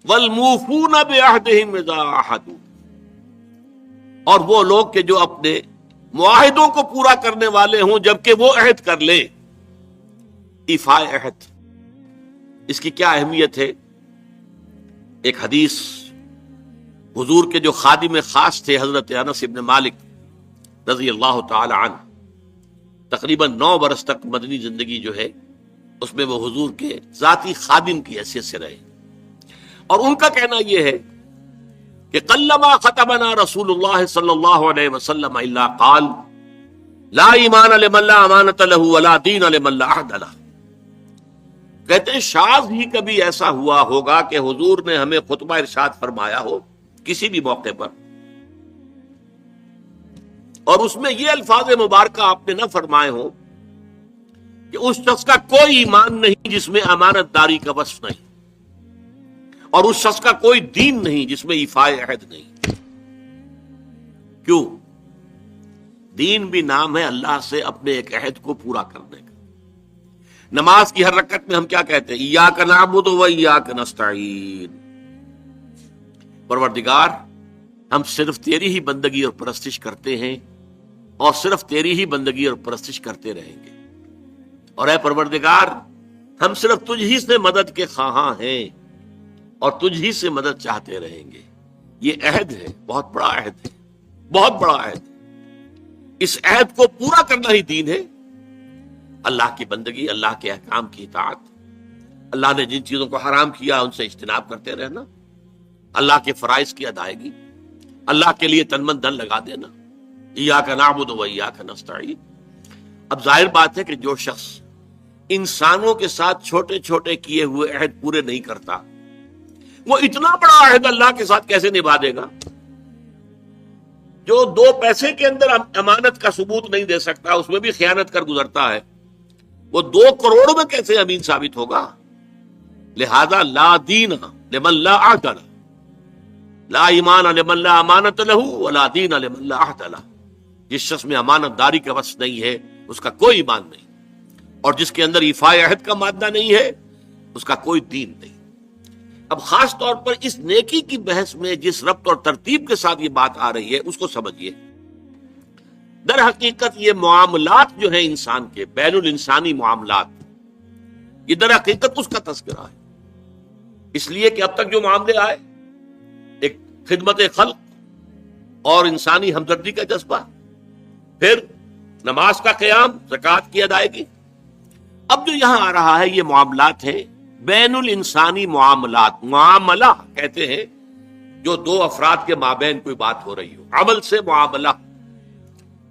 والموفون بعہدہم اذا عاہدوا، اور وہ لوگ کہ جو اپنے معاہدوں کو پورا کرنے والے ہوں جبکہ وہ عہد کر لیں. ایفاء عہد، اس کی کیا اہمیت ہے؟ ایک حدیث، حضور کے جو خادم خاص تھے حضرت انس ابن مالک رضی اللہ تعالی عنہ، تقریباً 9 برس تک مدنی زندگی جو ہے اس میں وہ حضور کے ذاتی خادم کی حیثیت سے رہے، اور ان کا کہنا یہ ہے کہ قلما خطبنا رسول اللہ صلی اللہ علیہ وسلم الا قال لا ایمان لمن لا امانۃ له ولا دین لمن لا عہد له. کہتے ہیں شاذ ہی کبھی ایسا ہوا ہوگا کہ حضور نے ہمیں خطبہ ارشاد فرمایا ہو کسی بھی موقع پر، اور اس میں یہ الفاظ مبارکہ آپ نے نہ فرمائے ہوں کہ اس شخص کا کوئی ایمان نہیں جس میں امانت داری کا وصف نہیں، اور اس شخص کا کوئی دین نہیں جس میں ایفاء عہد نہیں. کیوں؟ دین بھی نام ہے اللہ سے اپنے ایک عہد کو پورا کرنے کا. نماز کی ہر رکعت میں ہم کیا کہتے ہیں؟ ایاک نعبد و ایاک نستعین، پروردگار ہم صرف تیری ہی بندگی اور پرستش کرتے ہیں اور صرف تیری ہی بندگی اور پرستش کرتے رہیں گے، اور اے پروردگار ہم صرف تجھ ہی سے مدد کے خواہاں ہیں اور تجھ ہی سے مدد چاہتے رہیں گے. یہ عہد ہے، بہت بڑا عہد ہے، بہت بڑا عہد. اس عہد کو پورا کرنا ہی دین ہے. اللہ کی بندگی، اللہ کے احکام کی اطاعت، اللہ نے جن چیزوں کو حرام کیا ان سے اجتناب کرتے رہنا، اللہ کے فرائض کی ادائیگی، اللہ کے لیے تن من دھن لگا دینا. ایاک نعبد و ایاک نستعین. اب ظاہر بات ہے کہ جو شخص انسانوں کے ساتھ چھوٹے چھوٹے کیے ہوئے عہد پورے نہیں کرتا، وہ اتنا بڑا عہد اللہ کے ساتھ کیسے نبھا دے گا؟ جو 2 پیسے کے اندر امانت کا ثبوت نہیں دے سکتا، اس میں بھی خیانت کر گزرتا ہے، وہ 2 کروڑ میں کیسے امین ثابت ہوگا؟ لہذا لا دین لمن لا عہد له، لا ایمان لمن لا امانت له ولا دین لمن لا عہد له. جس شخص میں امانت داری کا وصف نہیں ہے اس کا کوئی ایمان نہیں، اور جس کے اندر ایفاء عہد کا مادہ نہیں ہے اس کا کوئی دین نہیں. اب خاص طور پر اس نیکی کی بحث میں جس ربط اور ترتیب کے ساتھ یہ بات آ رہی ہے اس کو سمجھیے. در حقیقت یہ معاملات جو ہیں انسان کے، بین الانسانی معاملات، یہ در حقیقت اس کا تذکرہ ہے. اس لیے کہ اب تک جو معاملے آئے، ایک خدمت خلق اور انسانی ہمدردی کا جذبہ، پھر نماز کا قیام، زکوٰۃ کی ادائیگی. اب جو یہاں آ رہا ہے یہ معاملات ہیں بین الانسانی معاملات. معاملہ کہتے ہیں جو 2 افراد کے مابین کوئی بات ہو رہی ہو. عمل سے معاملہ،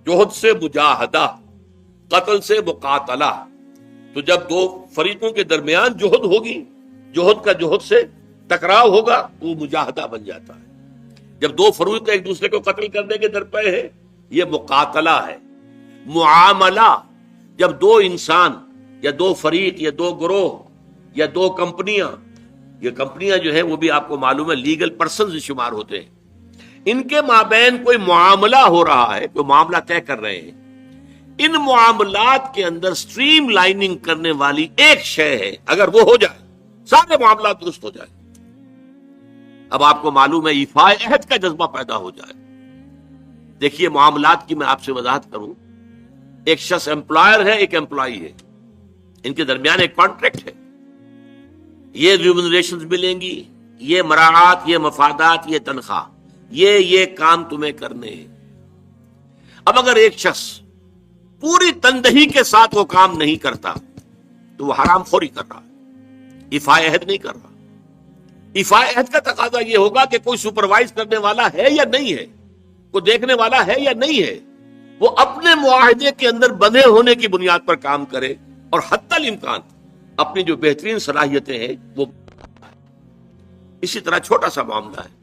جوہد سے مجاہدہ، قتل سے مقاتلہ. تو جب 2 فریقوں کے درمیان جوہد ہوگی، جوہد کا جوہد سے ٹکراؤ ہوگا تو وہ مجاہدہ بن جاتا ہے. جب 2 فریق ایک دوسرے کو قتل کرنے کے درپے ہے یہ مقاتلہ ہے. معاملہ جب 2 انسان یا 2 فریق یا 2 گروہ یا 2 کمپنیاں، یہ کمپنیاں جو ہیں وہ بھی آپ کو معلوم ہے لیگل پرسنز شمار ہوتے ہیں، ان کے مابین کوئی معاملہ ہو رہا ہے، کوئی معاملہ طے کر رہے ہیں. ان معاملات کے اندر سٹریم لائننگ کرنے والی ایک شے ہے، اگر وہ ہو جائے سارے معاملات درست ہو جائے. اب آپ کو معلوم ہے ایفاء عہد کا جذبہ پیدا ہو جائے. دیکھیے معاملات کی میں آپ سے وضاحت کروں. ایک شخص امپلائر ہے، ایک امپلائی ہے، ان کے درمیان ایک کانٹریکٹ ہے. یہ ریمونریشنز ملیں گی، یہ مراعات، یہ مفادات، یہ تنخواہ، یہ کام تمہیں کرنے ہیں. اب اگر ایک شخص پوری تندہی کے ساتھ وہ کام نہیں کرتا تو وہ حرام خوری کر رہا ہے، ایفاء عہد نہیں کر رہا. ایفاء عہد کا تقاضا یہ ہوگا کہ کوئی سپروائز کرنے والا ہے یا نہیں ہے، کوئی دیکھنے والا ہے یا نہیں ہے، وہ اپنے معاہدے کے اندر بندھے ہونے کی بنیاد پر کام کرے اور حتی الامکان اپنی جو بہترین صلاحیتیں ہیں وہ. اسی طرح چھوٹا سا معاملہ ہے،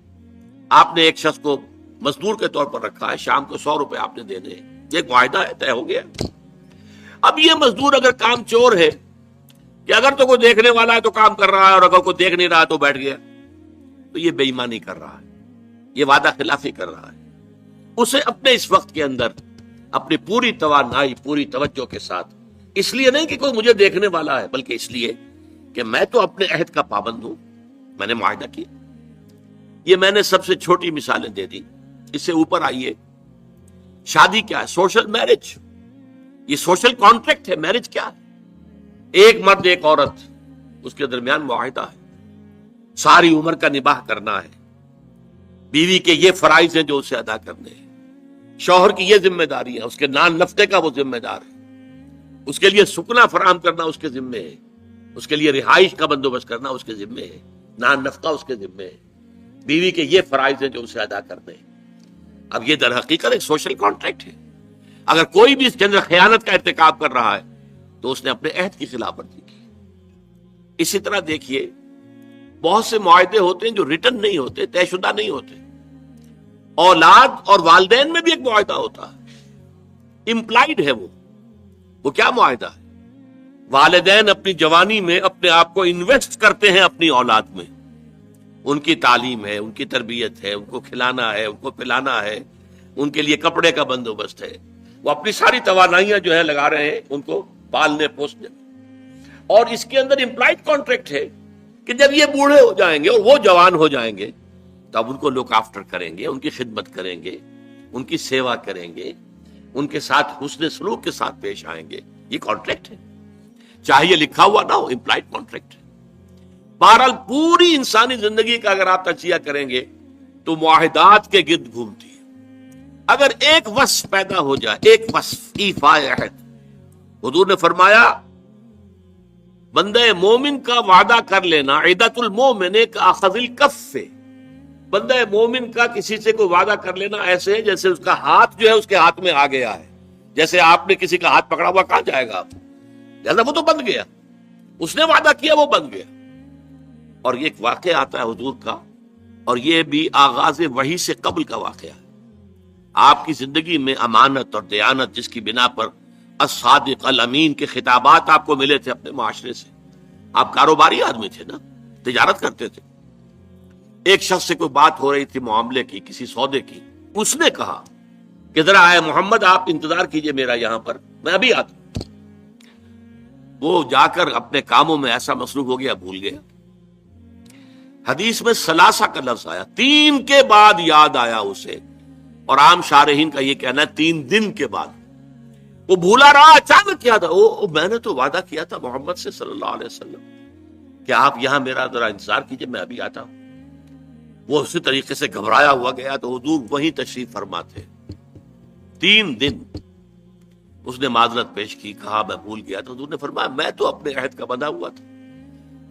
آپ نے ایک شخص کو مزدور کے طور پر رکھا ہے، شام کو 100 روپے آپ نے دینے ہیں، ایک معاہدہ ہے، طے ہو گیا. اب یہ مزدور اگر کام چور ہے کہ اگر تو کوئی دیکھنے والا ہے تو کام کر رہا ہے اور اگر کوئی دیکھ نہیں رہا تو بیٹھ گیا، تو یہ بے ایمانی کر رہا ہے، یہ وعدہ خلافی کر رہا ہے. اسے اپنے اس وقت کے اندر اپنی پوری توانائی، پوری توجہ کے ساتھ، اس لیے نہیں کہ کوئی مجھے دیکھنے والا ہے، بلکہ اس لیے کہ میں تو اپنے عہد کا پابند ہوں، میں نے معاہدہ کیا. یہ میں نے سب سے چھوٹی مثالیں دے دی. اس سے اوپر آئیے. شادی کیا ہے؟ Social marriage. یہ سوشل کانٹریکٹ ہے. میرج کیا ہے؟ ایک مرد ایک عورت، اس کے درمیان معاہدہ ہے، ساری عمر کا نباہ کرنا ہے. بیوی کے یہ فرائض ہیں جو اسے ادا کرنے ہیں، شوہر کی یہ ذمہ داری ہے، اس کے نان نفقے کا وہ ذمہ دار ہے، اس کے لیے سکنا فراہم کرنا اس کے ذمے ہے، اس کے لیے رہائش کا بندوبست کرنا اس کے ذمے ہے، نان نفقہ اس کے ذمے ہے. بیوی کے یہ فرائض ہیں جو اسے ادا کرنے ہیں. اب یہ در حقیقت ایک سوشل کانٹریکٹ ہے. اگر کوئی بھی اس کے اندر خیانت کا ارتکاب کر رہا ہے تو اس نے اپنے عہد کی خلاف ورزی کی. اسی طرح دیکھیے بہت سے معاہدے ہوتے ہیں جو ریٹن نہیں ہوتے، طے شدہ نہیں ہوتے. اولاد اور والدین میں بھی ایک معاہدہ ہوتا ہے، امپلائڈ ہے. وہ کیا معاہدہ ہے؟ والدین اپنی جوانی میں اپنے آپ کو انویسٹ کرتے ہیں اپنی اولاد میں. ان کی تعلیم ہے، ان کی تربیت ہے، ان کو کھلانا ہے، ان کو پلانا ہے، ان کے لیے کپڑے کا بندوبست ہے. وہ اپنی ساری توانائیاں جو ہے لگا رہے ہیں ان کو پالنے پوسنے. اور اس کے اندر امپلائڈ کانٹریکٹ ہے کہ جب یہ بوڑھے ہو جائیں گے اور وہ جوان ہو جائیں گے تب ان کو لک آفٹر کریں گے، ان کی خدمت کریں گے، ان کی سیوا کریں گے، ان کے ساتھ حسن سلوک کے ساتھ پیش آئیں گے. یہ کانٹریکٹ ہے، چاہے یہ لکھا ہوا نہ ہو، امپلائڈ کانٹریکٹ ہے. بہرحال پوری انسانی زندگی کا اگر آپ تجزیہ کریں گے تو معاہدات کے گرد گھومتی ہے. اگر ایک وصف پیدا ہو جائے، ایک وصف ایفاء عہد، حضور نے فرمایا بندہ مومن کا وعدہ کر لینا عدت المومن کاخذ الکف. بندہ مومن کا کسی سے کوئی وعدہ کر لینا ایسے ہے جیسے اس کا ہاتھ جو ہے اس کے ہاتھ میں آ گیا ہے. جیسے آپ نے کسی کا ہاتھ پکڑا ہوا، کہاں جائے گا آپ؟ لہذا وہ تو بند گیا، اس نے وعدہ کیا وہ بند گیا. اور یہ ایک واقعہ آتا ہے حضور کا، اور یہ بھی آغاز وحی سے قبل کا واقعہ ہے. آپ کی زندگی میں امانت اور دیانت جس کی بنا پر الصادق الامین کے خطابات آپ کو ملے تھے اپنے معاشرے سے. آپ کاروباری آدمی تھے نا، تجارت کرتے تھے. ایک شخص سے کوئی بات ہو رہی تھی معاملے کی، کسی سودے کی. اس نے کہا کہ ذرا آئے محمد آپ انتظار کیجئے میرا یہاں پر، میں ابھی آتا ہوں. وہ جا کر اپنے کاموں میں ایسا مصروف ہو گیا، بھول گیا. حدیث میں ثلاثہ کا لفظ آیا، 3 کے بعد یاد آیا اسے. اور عام شارحین کا یہ کہنا ہے 3 دن کے بعد. وہ بھولا رہا، اچانک کیا تھا، میں نے تو وعدہ کیا تھا محمد سے صلی اللہ علیہ وسلم کہ آپ یہاں میرا ذرا انتظار کیجئے، میں ابھی آتا ہوں. وہ اسی طریقے سے گھبرایا ہوا گیا تو حضور وہیں تشریف فرما تھے. 3 دن اس نے معذرت پیش کی، کہا میں بھول گیا. تو حضور نے فرمایا میں تو اپنے عہد کا بندھا ہوا تھا،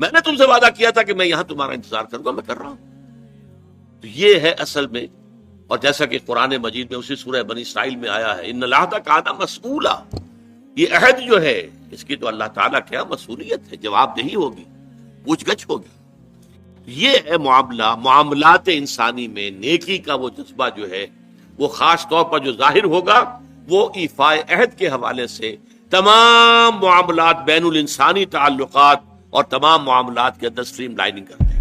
میں نے تم سے وعدہ کیا تھا کہ میں یہاں تمہارا انتظار کروں گا، میں کر رہا ہوں. تو یہ ہے اصل میں. اور جیسا کہ قرآن مجید میں اسی سورہ بنی اسرائیل میں آیا ہے ان العہد کان مسئولا، یہ عہد جو ہے اس کی تو اللہ تعالیٰ کیا مسئولیت ہے، جواب دہی ہوگی، پوچھ گچھ ہوگی. یہ ہے معاملہ. معاملات انسانی میں نیکی کا وہ جذبہ جو ہے وہ خاص طور پر جو ظاہر ہوگا وہ ایفاء عہد کے حوالے سے تمام معاملات، بین الانسانی تعلقات اور تمام معاملات کے اندر سٹریم لائننگ کرتے ہیں.